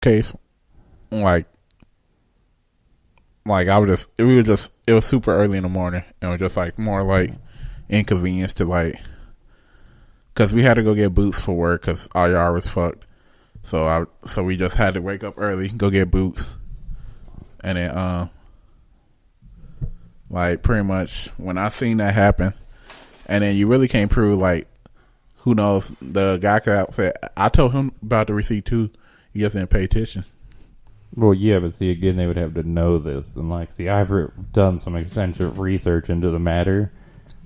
case, like it was super early in the morning, and it was just like more like inconvenience to like, because we had to go get boots for work because our yard was fucked. So we just had to wake up early, go get boots, and then like pretty much when I seen that happen, and then you really can't prove like who knows the guy could outfit. I told him about the receipt too. He just didn't pay attention. Well, yeah, but see, again, they would have to know this. And, like, see, I've done some extensive research into the matter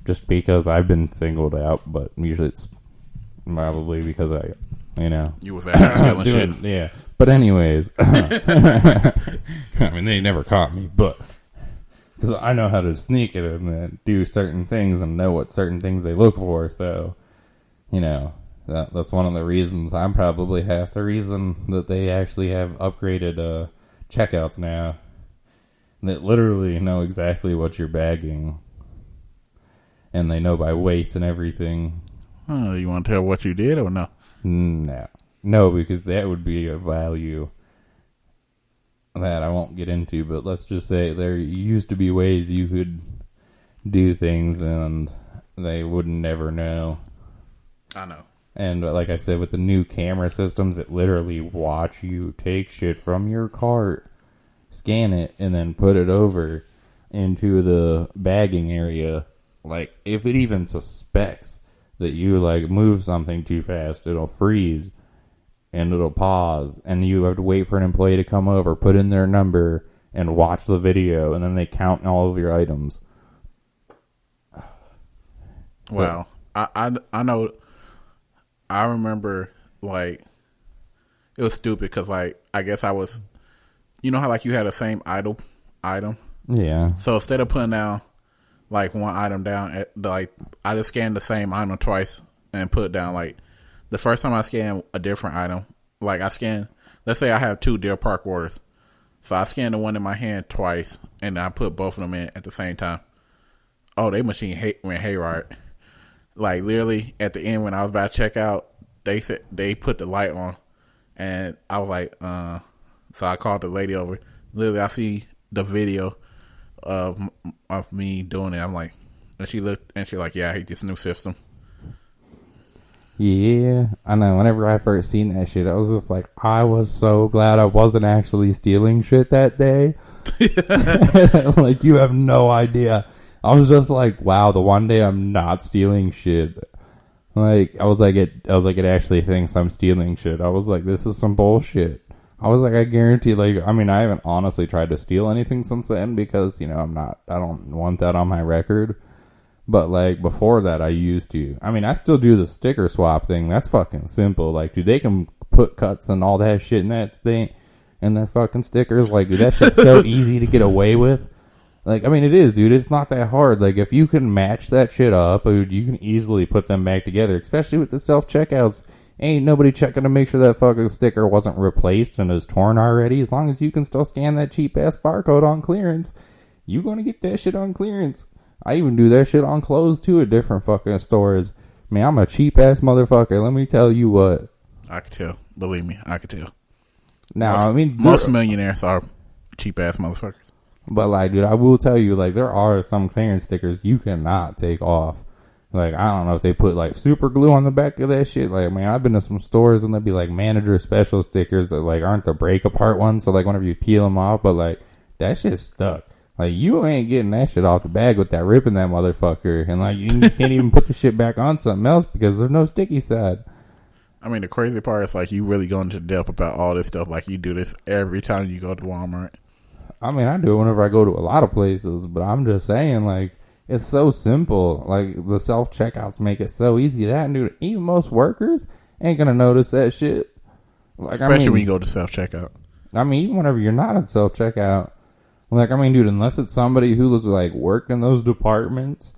just because I've been singled out, but usually it's probably because You was actually stealing shit. Yeah. But anyways, I mean, they never caught me, but because I know how to sneak at them and do certain things and know what certain things they look for, so, that's one of the reasons. I'm probably half the reason that they actually have upgraded checkouts now that literally know exactly what you're bagging, and they know by weights and everything. You want to tell what you did or no? No, because that would be a value that I won't get into. But let's just say there used to be ways you could do things, and they would never know. I know. And like I said, with the new camera systems, it literally watch you take shit from your cart, scan it, and then put it over into the bagging area. Like, if it even suspects that you, like, move something too fast, it'll freeze, and it'll pause, and you have to wait for an employee to come over, put in their number, and watch the video, and then they count all of your items. So, wow. I know... I remember, like, it was stupid because, like, I guess I was, you know how, like, you had the same item? Yeah. So instead of putting down, like, one item down, like, I just scanned the same item twice and put down, like, the first time I scanned a different item, like, I scanned, let's say I have 2 Deer Park waters. So I scanned the one in my hand twice, and I put both of them in at the same time. Oh, they machine went haywire. Like, literally, at the end, when I was about to check out, they said they put the light on, and I was like, so I called the lady over. Literally, I see the video of me doing it. I'm like, and she looked, and she's like, yeah, I hate this new system. Yeah, I know. Whenever I first seen that shit, I was just like, I was so glad I wasn't actually stealing shit that day. Like, you have no idea. I was just like, wow, the one day I'm not stealing shit. Like, I was like, it actually thinks I'm stealing shit. I was like, this is some bullshit. I was like, I guarantee, like, I mean, I haven't honestly tried to steal anything since then because, I don't want that on my record. But, like, before that, I used to. I mean, I still do the sticker swap thing. That's fucking simple. Like, dude, they can put cuts and all that shit in that thing, and their fucking stickers. Like, dude, that shit's so easy to get away with. Like, I mean, it is, dude. It's not that hard. Like, if you can match that shit up, dude, you can easily put them back together, especially with the self-checkouts. Ain't nobody checking to make sure that fucking sticker wasn't replaced and is torn already. As long as you can still scan that cheap-ass barcode on clearance, you're going to get that shit on clearance. I even do that shit on clothes, too, at different fucking stores. Man, I'm a cheap-ass motherfucker. Let me tell you what. I could tell. Believe me, I could tell. Now, most millionaires are cheap-ass motherfuckers. But, like, dude, I will tell you, like, there are some clearance stickers you cannot take off. Like, I don't know if they put, like, super glue on the back of that shit. Like, man, I've been to some stores and there'll be, like, manager special stickers that, like, aren't the break-apart ones. So, like, whenever you peel them off, but, like, that shit's stuck. Like, you ain't getting that shit off the bag with that ripping that motherfucker. And, like, you can't even put the shit back on something else because there's no sticky side. I mean, the crazy part is, like, you really going into depth about all this stuff. Like, you do this every time you go to Walmart. I mean, I do it whenever I go to a lot of places, but I'm just saying, like, it's so simple. Like, the self-checkouts make it so easy. That, dude, even most workers ain't going to notice that shit. Like, especially when you go to self-checkout. I mean, even whenever you're not at self-checkout. Like, I mean, dude, unless it's somebody who was, like, worked in those departments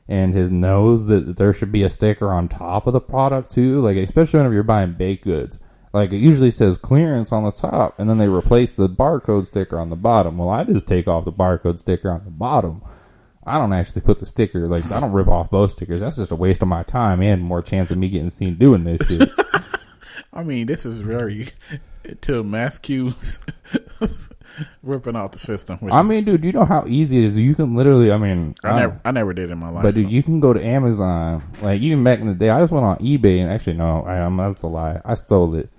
and knows that there should be a sticker on top of the product, too. Like, especially whenever you're buying baked goods. Like, it usually says clearance on the top, and then they replace the barcode sticker on the bottom. Well, I just take off the barcode sticker on the bottom. I don't actually put the sticker, like, I don't rip off both stickers. That's just a waste of my time and more chance of me getting seen doing this shit. I mean, this is very to mass cubes ripping out the system. I mean, dude, you know how easy it is. You can literally, I never did in my life. But dude, you can go to Amazon. Like even back in the day, I just went on eBay and actually no, that's a lie. I stole it.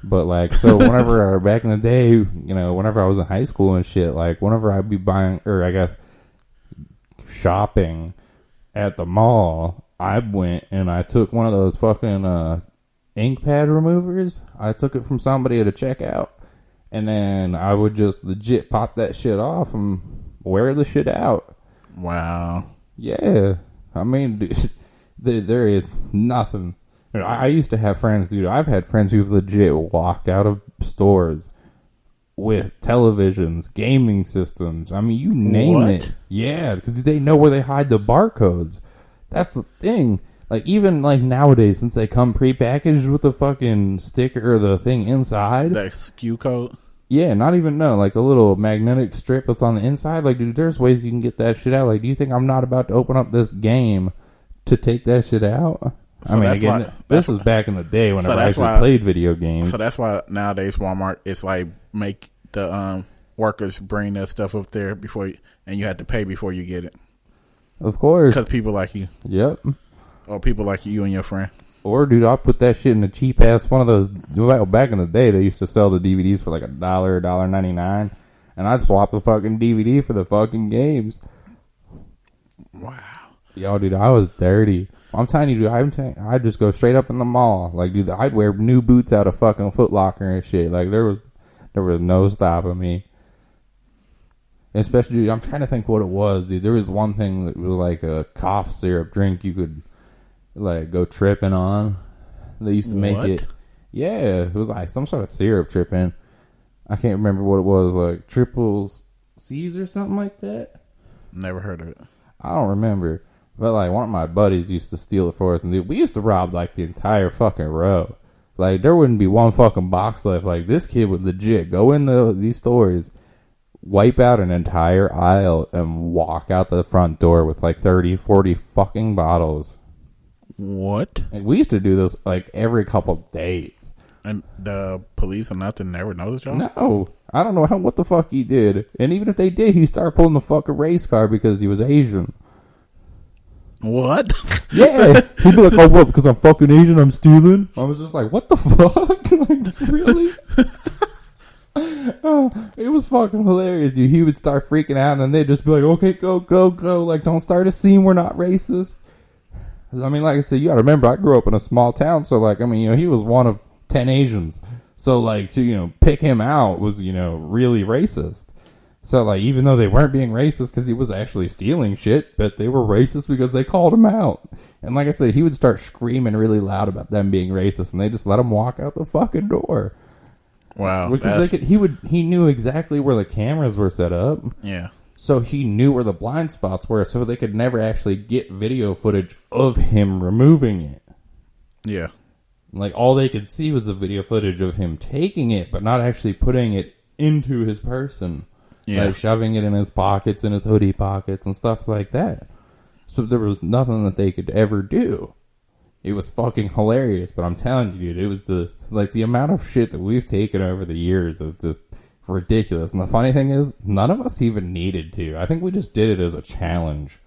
But like, so whenever back in the day, you know, whenever I was in high school and shit, like whenever I'd be buying, or I guess shopping at the mall, I went and I took one of those fucking ink pad removers. I took it from somebody at a checkout, and then I would just legit pop that shit off and wear the shit out. Wow. Yeah. I mean, dude, there is nothing. You know, I used to have friends, dude. I've had friends who've legit walked out of stores with televisions, gaming systems. I mean, you name it. Yeah, because they know where they hide the barcodes. That's the thing. Like, even like nowadays, since they come prepackaged with the fucking sticker or the thing inside. That SKU code? Yeah, not even, no. Like, the little magnetic strip that's on the inside. Like, dude, there's ways you can get that shit out. Like, do you think I'm not about to open up this game to take that shit out? So I mean, again, this is back in the day whenever I actually played video games. So that's why nowadays Walmart is like make the workers bring that stuff up there and you have to pay before you get it. Of course. Because people like you. Yep. Or people like you and your friend. Or, dude, I'll put that shit in a cheap ass one of those. Well, back in the day, they used to sell the DVDs for like $1, $1.99. And I'd swap the fucking DVD for the fucking games. Wow. Yo, dude, I was dirty. I'm telling you, dude, I'd just go straight up in the mall. Like, dude, I'd wear new boots out of fucking Foot Locker and shit. Like, there was no stopping me. Especially, dude, I'm trying to think what it was, dude. There was one thing that was like a cough syrup drink you could, like, go tripping on. They used to make it. Yeah, it was like some sort of syrup tripping. I can't remember what it was, like triple C's or something like that. Never heard of it. I don't remember. But, like, one of my buddies used to steal it for us. And, dude, we used to rob, like, the entire fucking row. Like, there wouldn't be one fucking box left. Like, this kid would legit go into these stores, wipe out an entire aisle, and walk out the front door with, like, 30, 40 fucking bottles. What? And we used to do this, like, every couple days. And the police or nothing never noticed y'all? No. I don't know what the fuck he did. And even if they did, he started pulling the fucking race car because he was Asian. What? Yeah. He'd be like, oh, what, because I'm fucking Asian, I'm stealing? I was just like, what the fuck? Like, really? It was fucking hilarious, dude. He would start freaking out, and then they'd just be like, okay, go, go, go. Like, don't start a scene, we're not racist. I mean, like I said, you gotta remember, I grew up in a small town, so, like, I mean, you know, he was one of 10 Asians. So, like, to, you know, pick him out was, you know, really racist. So, like, even though they weren't being racist because he was actually stealing shit, but they were racist because they called him out. And like I said, he would start screaming really loud about them being racist, and they just let him walk out the fucking door. Wow. Because he knew exactly where the cameras were set up. Yeah. So he knew where the blind spots were, so they could never actually get video footage of him removing it. Yeah. Like, all they could see was the video footage of him taking it, but not actually putting it into his person. Yeah. Like, shoving it in his pockets, in his hoodie pockets, and stuff like that. So there was nothing that they could ever do. It was fucking hilarious, but I'm telling you, dude, it was just, like, the amount of shit that we've taken over the years is just ridiculous. And the funny thing is, none of us even needed to. I think we just did it as a challenge.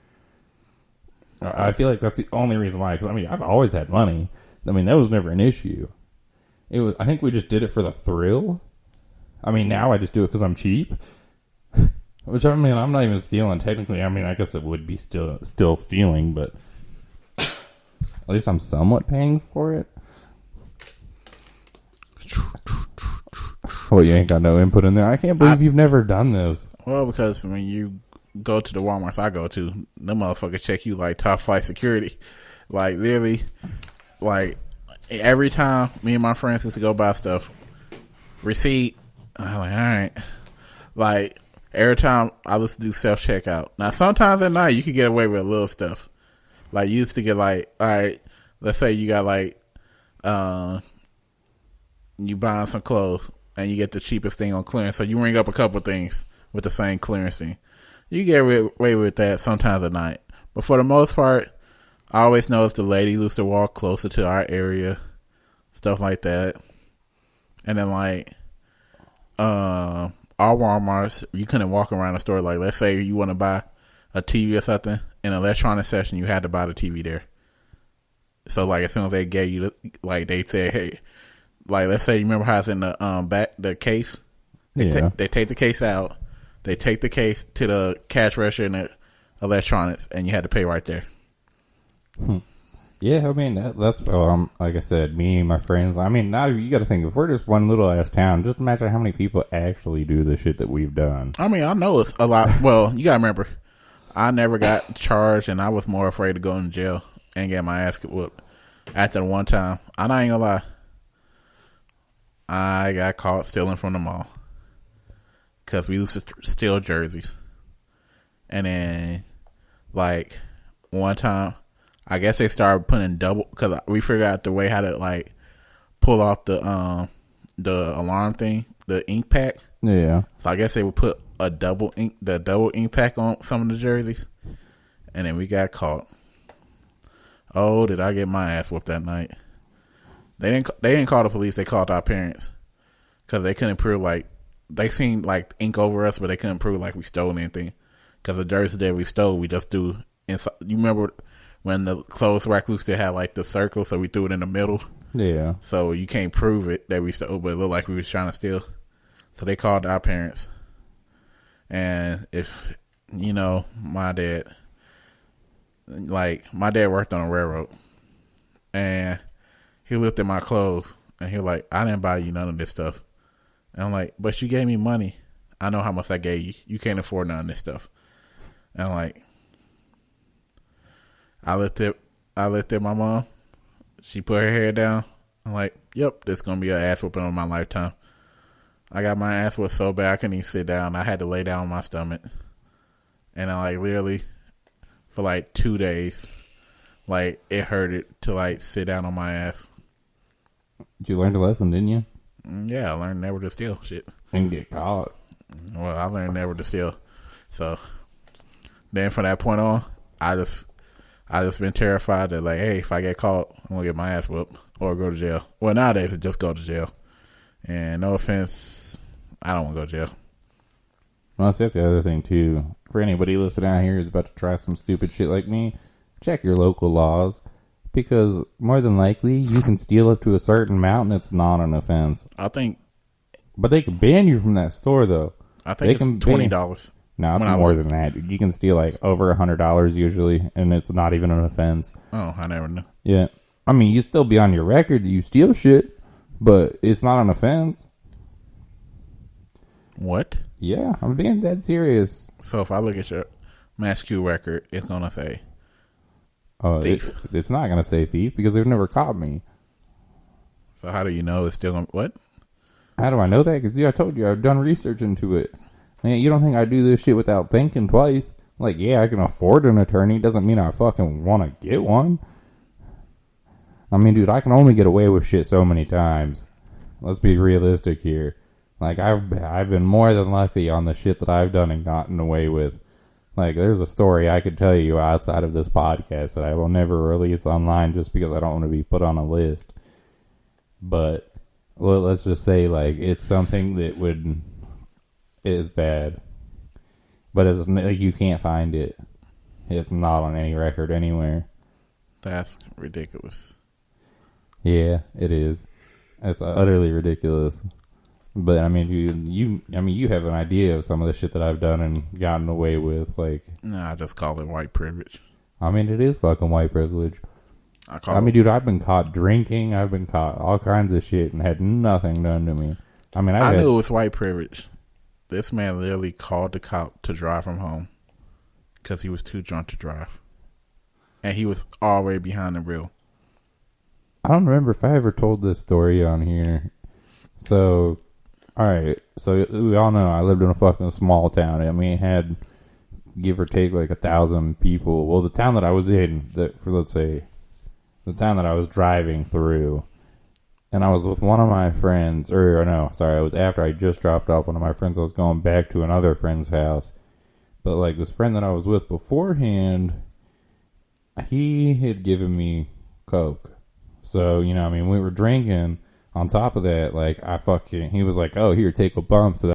I feel like that's the only reason why, because, I mean, I've always had money. I mean, that was never an issue. I think we just did it for the thrill. I mean, now I just do it because I'm cheap. Which, I mean, I'm not even stealing, technically. I mean, I guess it would be still stealing, but at least I'm somewhat paying for it. Oh, you ain't got no input in there? I can't believe you've never done this. Well, because when you go to the Walmarts I go to, them motherfuckers check you like top flight security. Like, literally, like, every time me and my friends used to go buy stuff, receipt, I'm like, all right. Like, every time I used to do self-checkout. Now, sometimes at night, you could get away with a little stuff. Like, you used to get, like, all right, let's say you got, like, you buying some clothes, and you get the cheapest thing on clearance. So you ring up a couple things with the same clearance thing. You get away with that sometimes at night. But for the most part, I always notice the lady used to walk closer to our area. Stuff like that. And then like all Walmarts, you couldn't walk around the store. Like, let's say you want to buy a TV or something in an electronic section, you had to buy the TV there. So like as soon as they gave you like they said, hey, like let's say you remember how it's in the back the case. They take the case out. They take the case to the cash register in the electronics, and you had to pay right there. Yeah, I mean that's like I said, me and my friends. I mean, now you got to think if we're just one little ass town, just imagine how many people actually do the shit that we've done. I mean, I know it's a lot. Well, you got to remember, I never got charged, and I was more afraid of going to jail and get my ass whooped. After the one time, I'm not even gonna lie, I got caught stealing from the mall because we used to steal jerseys, and then like one time. I guess they started putting double because we figured out the way how to like pull off the alarm thing, the ink pack. Yeah. So I guess they would put the double ink pack on some of the jerseys, and then we got caught. Oh, did I get my ass whooped that night? They didn't call the police. They called our parents because they couldn't prove like they seen like ink over us, but they couldn't prove like we stole anything because the jersey that we stole, we just threw inside. You remember? When the clothes rack used to have like the circle, so we threw it in the middle. Yeah. So you can't prove it that we stole, but it looked like we was trying to steal. So they called our parents. And if, you know, my dad worked on a railroad. And he looked at my clothes and he was like, I didn't buy you none of this stuff. And I'm like, but you gave me money. I know how much I gave you. You can't afford none of this stuff. And I'm like, I looked at my mom. She put her hair down. I'm like, yep, this is going to be an ass whooping on my lifetime. I got my ass whooped so bad I couldn't even sit down. I had to lay down on my stomach. And I like literally for like 2 days, like it hurted to like sit down on my ass. Did you learn the lesson, didn't you? Yeah, I learned never to steal shit. And get caught. Well, I learned never to steal. So then from that point on, I just been terrified that like, hey, if I get caught, I'm gonna get my ass whooped or go to jail. Well, nowadays it's just go to jail. And no offense, I don't want to go to jail. Well, that's the other thing too. For anybody listening out here who's about to try some stupid shit like me, check your local laws because more than likely you can steal up to a certain amount and it's not an offense. But they can ban you from that store though. I think it's $20. No, it's more than that. You can steal like over $100 usually, and it's not even an offense. Oh, I never knew. Yeah. I mean, you'd still be on your record that you steal shit, but it's not an offense. What? Yeah, I'm being dead serious. So if I look at your Mass Q record, it's going to say thief. It's not going to say thief because they've never caught me. So how do you know it's still going to... What? How do I know that? Because I told you, I've done research into it. Man, you don't think I do this shit without thinking twice? Like, yeah, I can afford an attorney. Doesn't mean I fucking want to get one. I mean, dude, I can only get away with shit so many times. Let's be realistic here. Like, I've been more than lucky on the shit that I've done and gotten away with. Like, there's a story I could tell you outside of this podcast that I will never release online just because I don't want to be put on a list. But, well, let's just say, like, it's something that is bad. But it's like you can't find it. It's not on any record anywhere. That's ridiculous. Yeah, it is. It's utterly ridiculous. But I mean, you have an idea of some of the shit that I've done and gotten away with. Like, nah, I just call it white privilege. I mean, it is fucking white privilege. Dude, I've been caught drinking. I've been caught all kinds of shit and had nothing done to me. I mean, I knew it was white privilege. This man literally called the cop to drive him home because he was too drunk to drive. And he was already behind the wheel. I don't remember if I ever told this story on here. So, alright. So, we all know I lived in a fucking small town. I mean, it had, give or take, like 1,000 people. Well, the town that I was in, let's say, the town that I was driving through, and I was with one of my friends, it was after I just dropped off one of my friends. I was going back to another friend's house. But, like, this friend that I was with beforehand, he had given me Coke. So, we were drinking. on top of that, like, he was like, oh, here, take a bump. So